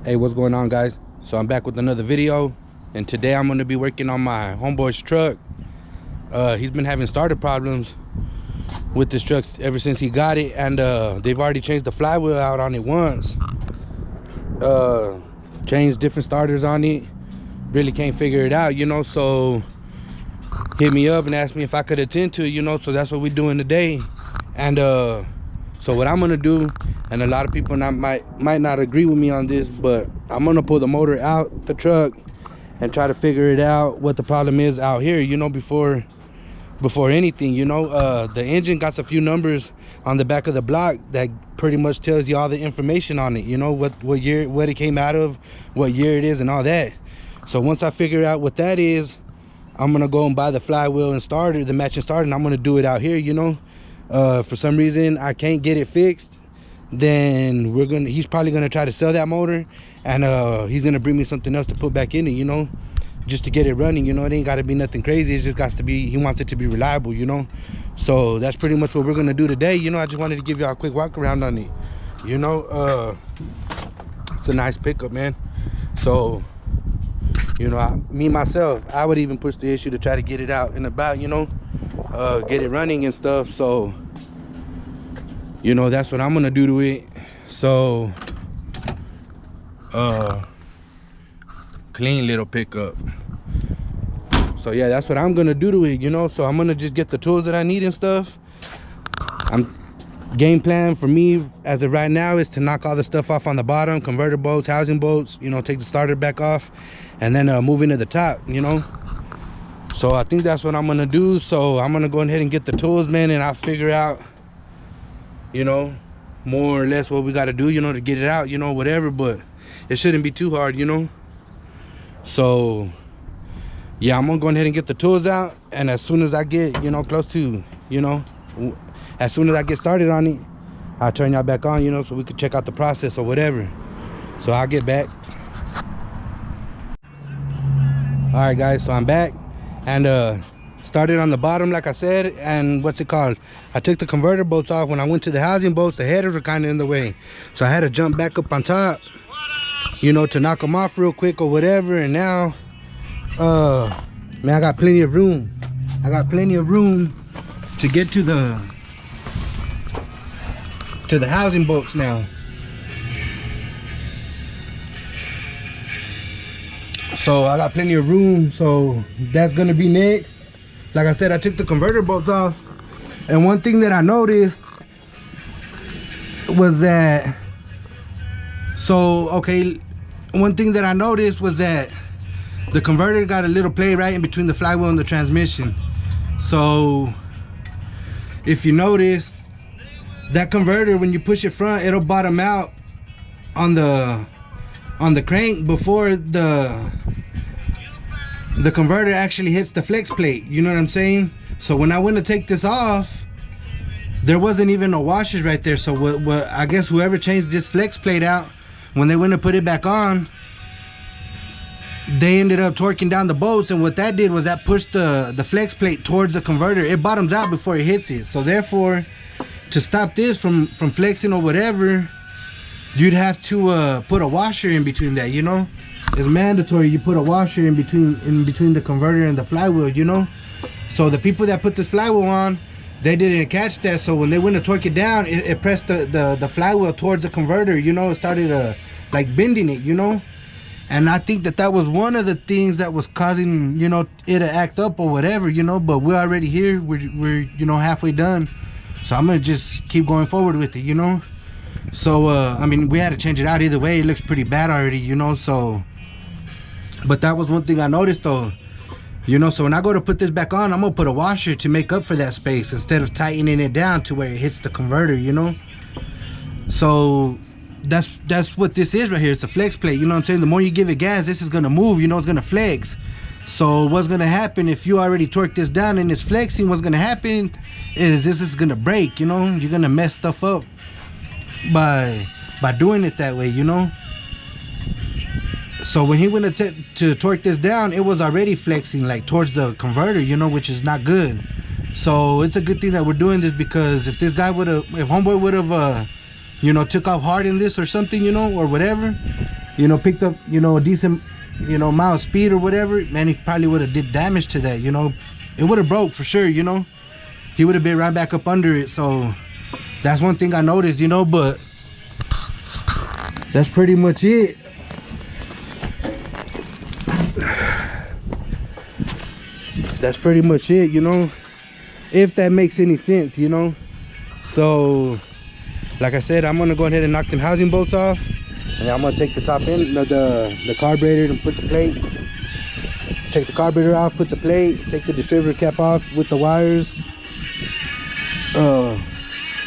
Hey, what's going on, guys? So I'm back with another video, and today I'm going to be working on my homeboy's truck. He's been having starter problems with this truck ever since he got it, and they've already changed the flywheel out on it once, changed different starters on it, really can't figure it out, you know. So hit me up and asked me if I could attend to it, you know. So that's what we're doing today. And so what I'm gonna do, and a lot of people might not agree with me on this, but I'm gonna pull the motor out the truck and try to figure it out, what the problem is out here, you know, before anything, you know. The engine got a few numbers on the back of the block that pretty much tells you all the information on it, you know, what year, what it came out of, what year it is, and all that. So once I figure out what that is, I'm gonna go and buy the flywheel and starter, the matching starter, and I'm gonna do it out here, you know. For some reason I can't get it fixed, then he's probably gonna try to sell that motor, and he's gonna bring me something else to put back in it, you know, just to get it running, you know. It ain't gotta be nothing crazy, it's just got to be, he wants it to be reliable, you know. So that's pretty much what we're gonna do today, you know. I just wanted to give y'all a quick walk around on it, you know. It's a nice pickup, man. So, you know, me myself, I would even push the issue to try to get it out and about, you know, get it running and stuff. So, you know, that's what I'm gonna do to it. So clean little pickup. So yeah, that's what I'm gonna do to it, you know. So I'm gonna just get the tools that I need and stuff. Game plan for me as of right now is to knock all the stuff off on the bottom, converter bolts, housing bolts, you know, take the starter back off, and then move into the top, you know. So I think that's what I'm gonna do. So I'm gonna go ahead and get the tools, man, and I'll figure out, you know, more or less what we gotta do, you know, to get it out, you know, whatever. But it shouldn't be too hard, you know. So yeah, I'm gonna go ahead and get the tools out, and as soon as I get, you know, close to, you know, as soon as I get started on it, I'll turn y'all back on, you know, so we could check out the process or whatever. So I'll get back. All right, guys, so I'm back, and started on the bottom, like I said. And what's it called, I took the converter bolts off. When I went to the housing bolts, the headers were kind of in the way, so I had to jump back up on top, you know, to knock them off real quick or whatever. And now man, I got plenty of room. I got plenty of room to get to the housing bolts now. So I got plenty of room, so that's gonna be next. Like I said, I took the converter bolts off, and one thing that I noticed was that, one thing that I noticed was that the converter got a little play right in between the flywheel and the transmission. So if you notice, that converter, when you push it front, it'll bottom out on the crank before the converter actually hits the flex plate, you know what I'm saying? So when I went to take this off, there wasn't even no washers right there. So what I guess whoever changed this flex plate out, when they went to put it back on, they ended up torquing down the bolts, and what that did was that pushed the flex plate towards the converter. It bottoms out before it hits it. So therefore, to stop this from flexing or whatever, you'd have to put a washer in between that, you know. It's mandatory you put a washer in between the converter and the flywheel, you know. So the people that put this flywheel on, they didn't catch that. So when they went to torque it down, it pressed the flywheel towards the converter, you know. It started like bending it, you know. And I think that was one of the things that was causing, you know, it to act up or whatever, you know. But we're already here, we're you know, halfway done. So I'm gonna just keep going forward with it, you know. So I mean, we had to change it out either way. It looks pretty bad already, you know. So, but that was one thing I noticed though, you know. So when I go to put this back on, I'm gonna put a washer to make up for that space instead of tightening it down to where it hits the converter, you know. So that's what this is right here. It's a flex plate, you know what I'm saying. The more you give it gas, this is gonna move, you know, it's gonna flex. So what's gonna happen if you already torque this down and it's flexing? What's gonna happen is this is gonna break, you know. You're gonna mess stuff up by doing it that way, you know. So when he went to torque this down, it was already flexing like towards the converter, you know, which is not good. So it's a good thing that we're doing this, because if this guy if homeboy would have you know, took off hard in this or something, you know, or whatever, you know, picked up, you know, a decent, you know, amount of speed or whatever, man, he probably would have did damage to that, you know. It would have broke for sure, you know. He would have been right back up under it. So that's one thing I noticed, you know, but that's pretty much it. That's pretty much it, you know, if that makes any sense, you know. So like I said, I'm gonna go ahead and knock them housing bolts off, and I'm gonna take the top end of the carburetor and put the plate, take the carburetor off, put the plate, take the distributor cap off with the wires, and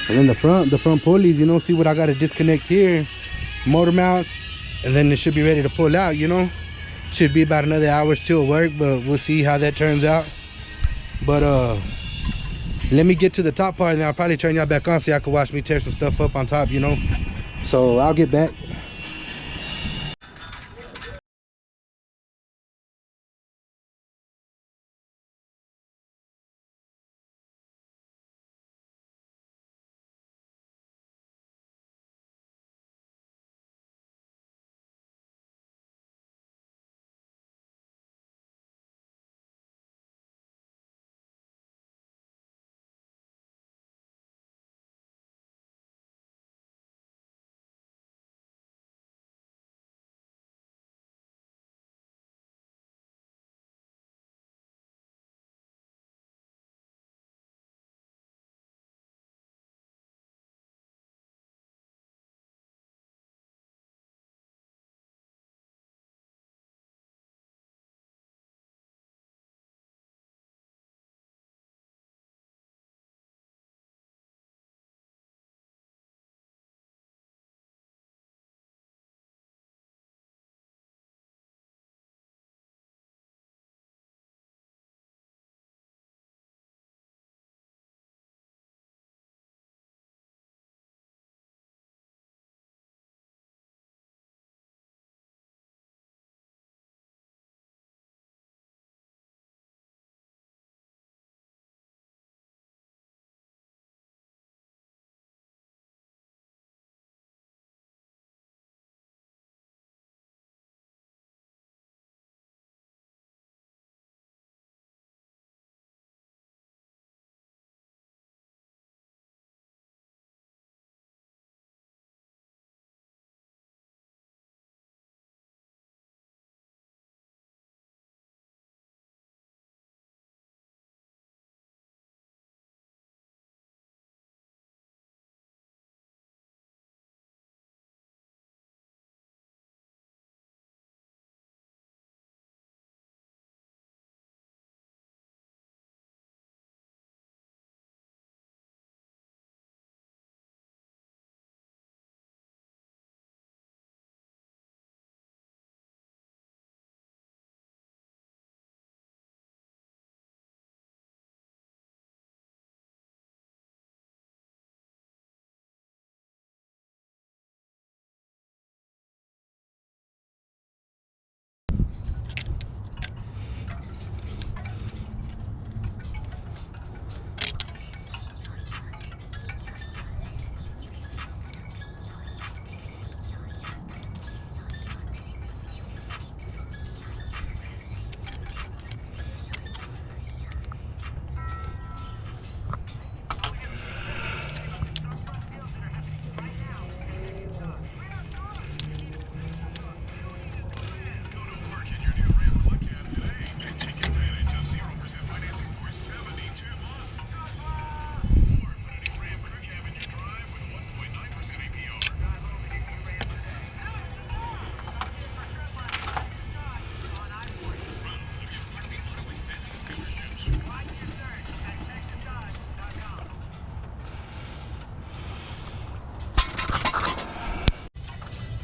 then the front pulleys, you know, see what I gotta disconnect here, motor mounts, and then it should be ready to pull out, you know. Should be about another hour till work, but we'll see how that turns out. But let me get to the top part, and then I'll probably turn y'all back on so y'all can watch me tear some stuff up on top, you know. So I'll get back.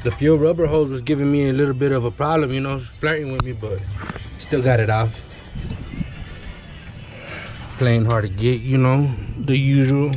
The fuel rubber hose was giving me a little bit of a problem, you know, flirting with me, but still got it off. Playing hard to get, you know, the usual.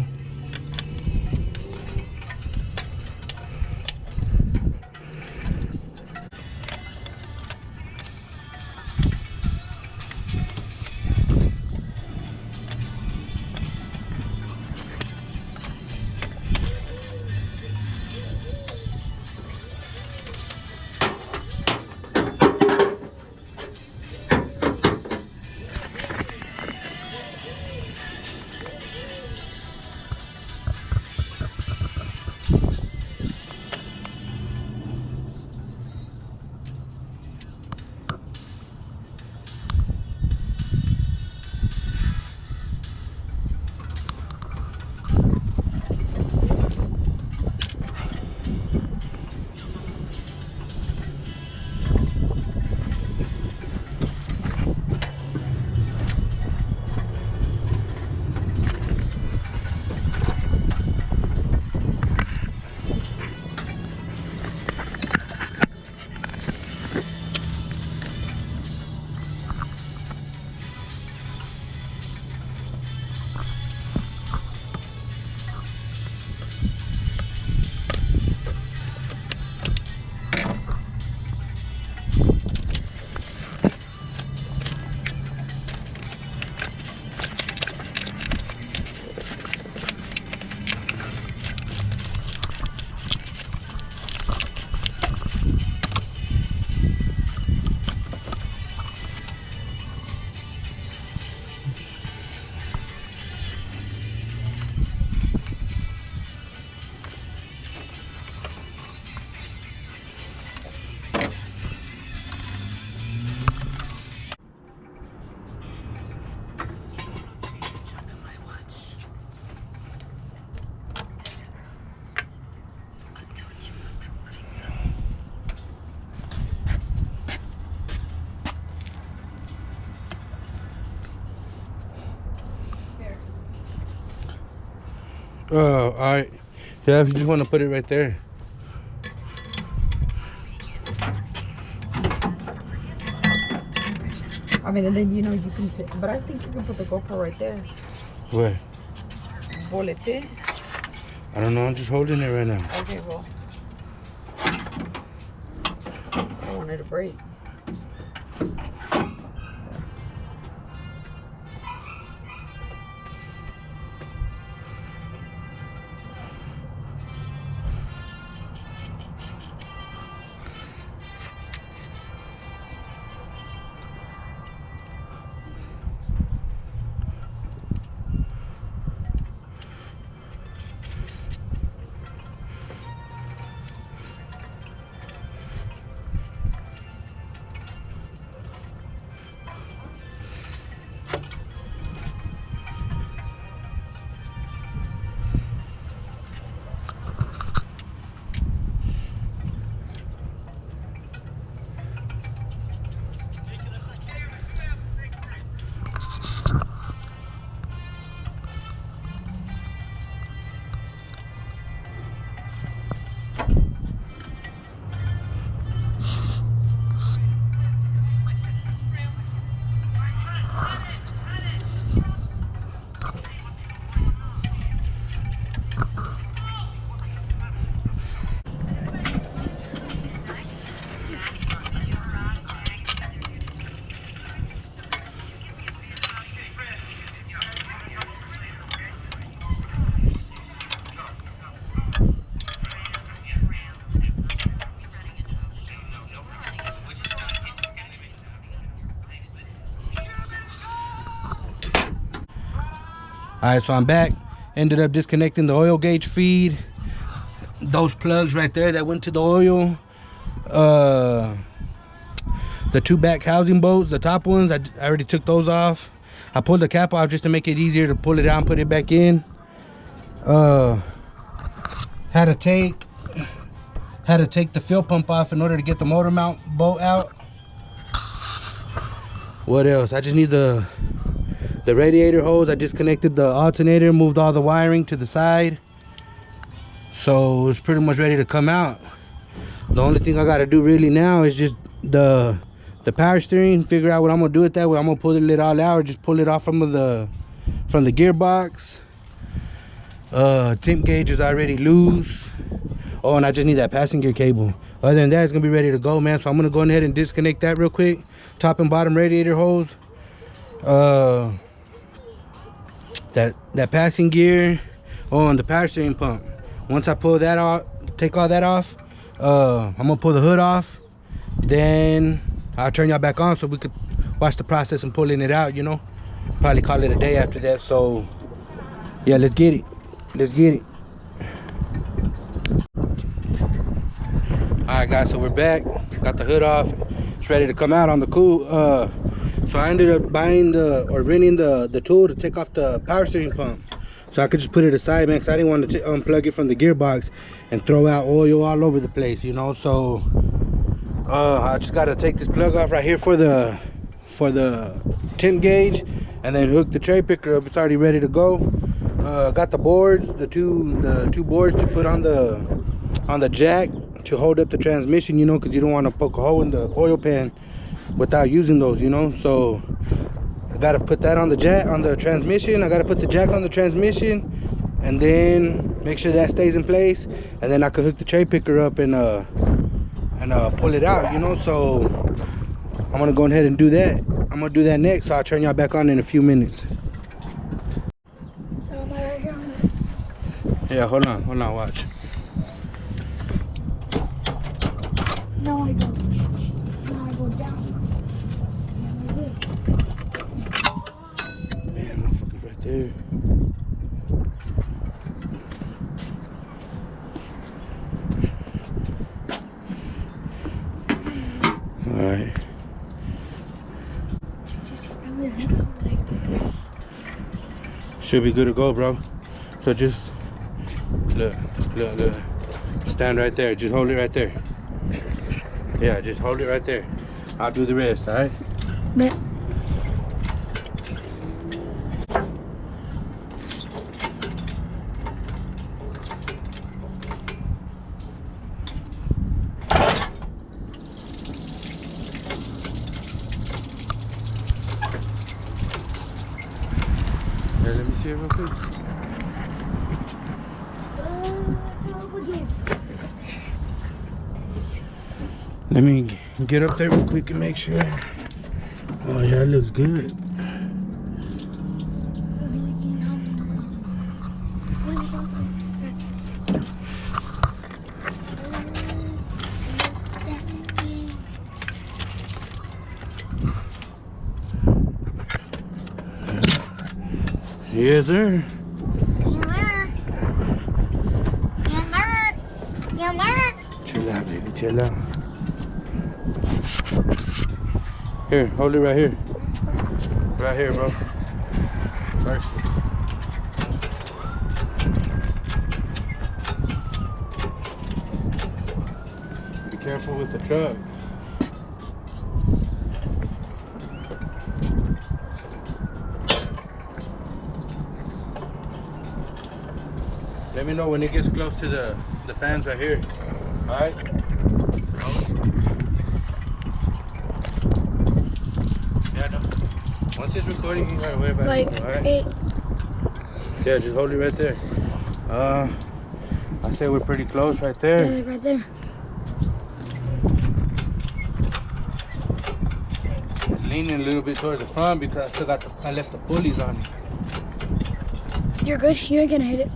All right. Yeah, if you just want to put it right there. I mean, and then you know you can but I think you can put the GoPro right there. Where? Will it fit? I don't know. I'm just holding it right now. Okay, well. I don't want it to break. All right, so I'm back. Ended up disconnecting the oil gauge feed. Those plugs right there that went to the oil. The two back housing bolts, the top ones, I already took those off. I pulled the cap off just to make it easier to pull it out and put it back in. Had to take the fuel pump off in order to get the motor mount bolt out. What else? I just need the radiator hose. I disconnected the alternator, moved all the wiring to the side, so it's pretty much ready to come out. The only thing I got to do really now is just the power steering, figure out what I'm gonna do with that. I'm gonna pull it all out or just pull it off from the gearbox. Temp gauge is already loose. Oh, and I just need that passenger cable. Other than that, it's gonna be ready to go, man. So I'm gonna go ahead and disconnect that real quick. Top and bottom radiator hose. That passing gear. Oh, and the power steering pump. Once I pull that off, take all that off, I'm gonna pull the hood off. Then I'll turn y'all back on so we could watch the process and pulling it out, you know. Probably call it a day after that. So yeah, let's get it. Let's get it. All right, guys, so we're back. Got the hood off. It's ready to come out on the cool. So I ended up buying renting the tool to take off the power steering pump, so I could just put it aside, man, because I didn't want to unplug it from the gearbox and throw out oil all over the place, you know. So I just got to take this plug off right here for the temp gauge, and then hook the tray picker up. It's already ready to go. Got the boards, the two boards to put on the jack to hold up the transmission, you know, because you don't want to poke a hole in the oil pan without using those, you know. So I got to put that on the jack, on the transmission. I got to put the jack on the transmission, and then make sure that stays in place, and then I could hook the tray picker up and pull it out, you know. So I'm gonna go ahead and do that. I'm gonna do that next, so I'll turn y'all back on in a few minutes. So am I right on? Yeah, hold on, watch. No, I don't. No, I go down. Man, motherfucker's right there. Alright. Should be good to go, bro. So just look. Stand right there. Just hold it right there. Yeah, just hold it right there. I'll do the rest, alright? Yeah. real quick? Let me get up there real quick and make sure. Oh yeah, it looks good. Yes, sir. Chill out, baby. Chill out. Here, hold it right here. Right here, bro. First. Be careful with the truck. Let me know when it gets close to the fans right here. Alright? Yeah, no. Once it's recording, you gotta worry about Like it. Alright? it. Yeah, just hold it right there. I say we're pretty close right there. Yeah, like right there. It's leaning a little bit towards the front because I still got I left the pulleys on it. You're good. You ain't gonna hit it.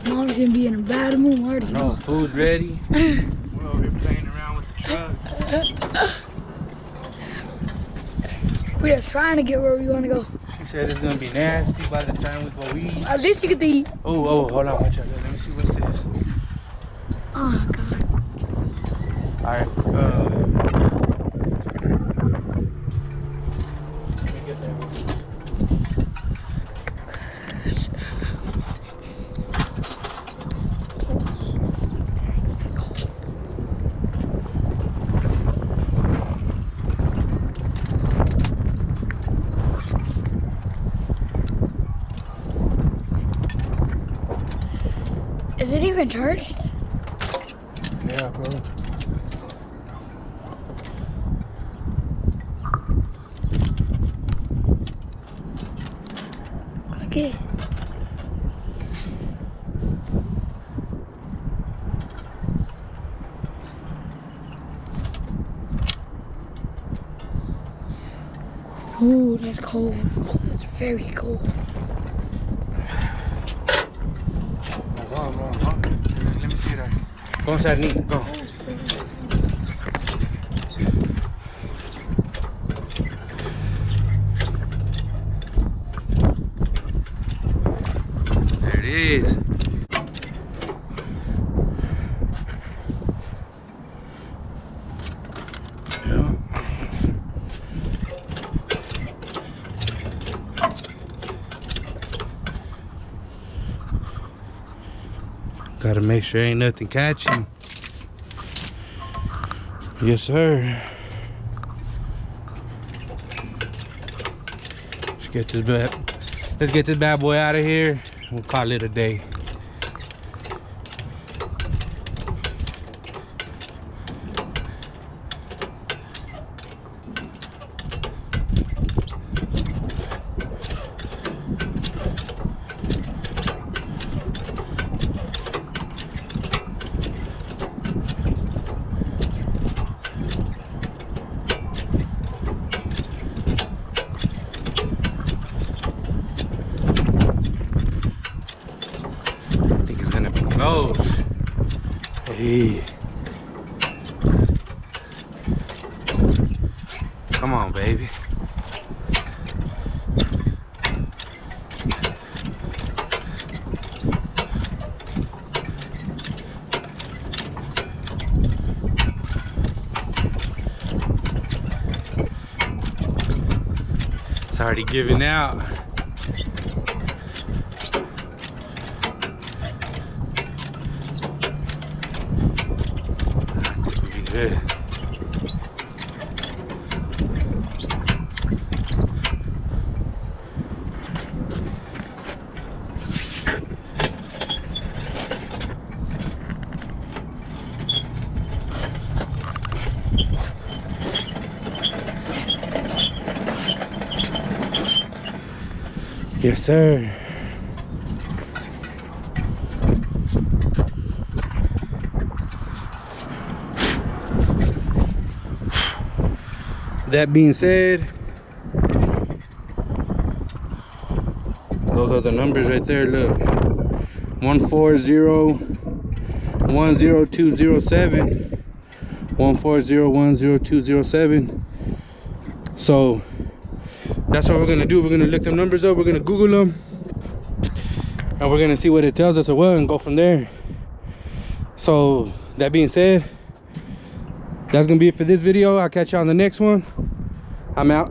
Mom's gonna be in a bad mood already. No, food's ready. We're over here playing around with the truck. We're just trying to get where we want to go. She said it's gonna be nasty by the time we go eat. At least you get to eat. Oh, hold on, watch out. Let me see what's this. Oh God. Alright, let me get that. Is it even charged? Yeah, bro. Okay. Ooh, that's cold. That's very cold. Go on. Let me see that. Go inside, Neat. Go. There it is. Yeah. Gotta make sure ain't nothing catching. Yes, sir. Let's get this bad boy out of here. We'll call it a day. Close. Hey. Come on, baby. It's already giving out. Good. Yes, sir. That being said, those are the numbers right there. Look, 140-10207, 140-10207. So that's what we're gonna do. We're gonna look them numbers up. We're gonna Google them, and we're gonna see what it tells us or what, and go from there. So that being said, that's gonna be it for this video. I'll catch you on the next one. I'm out.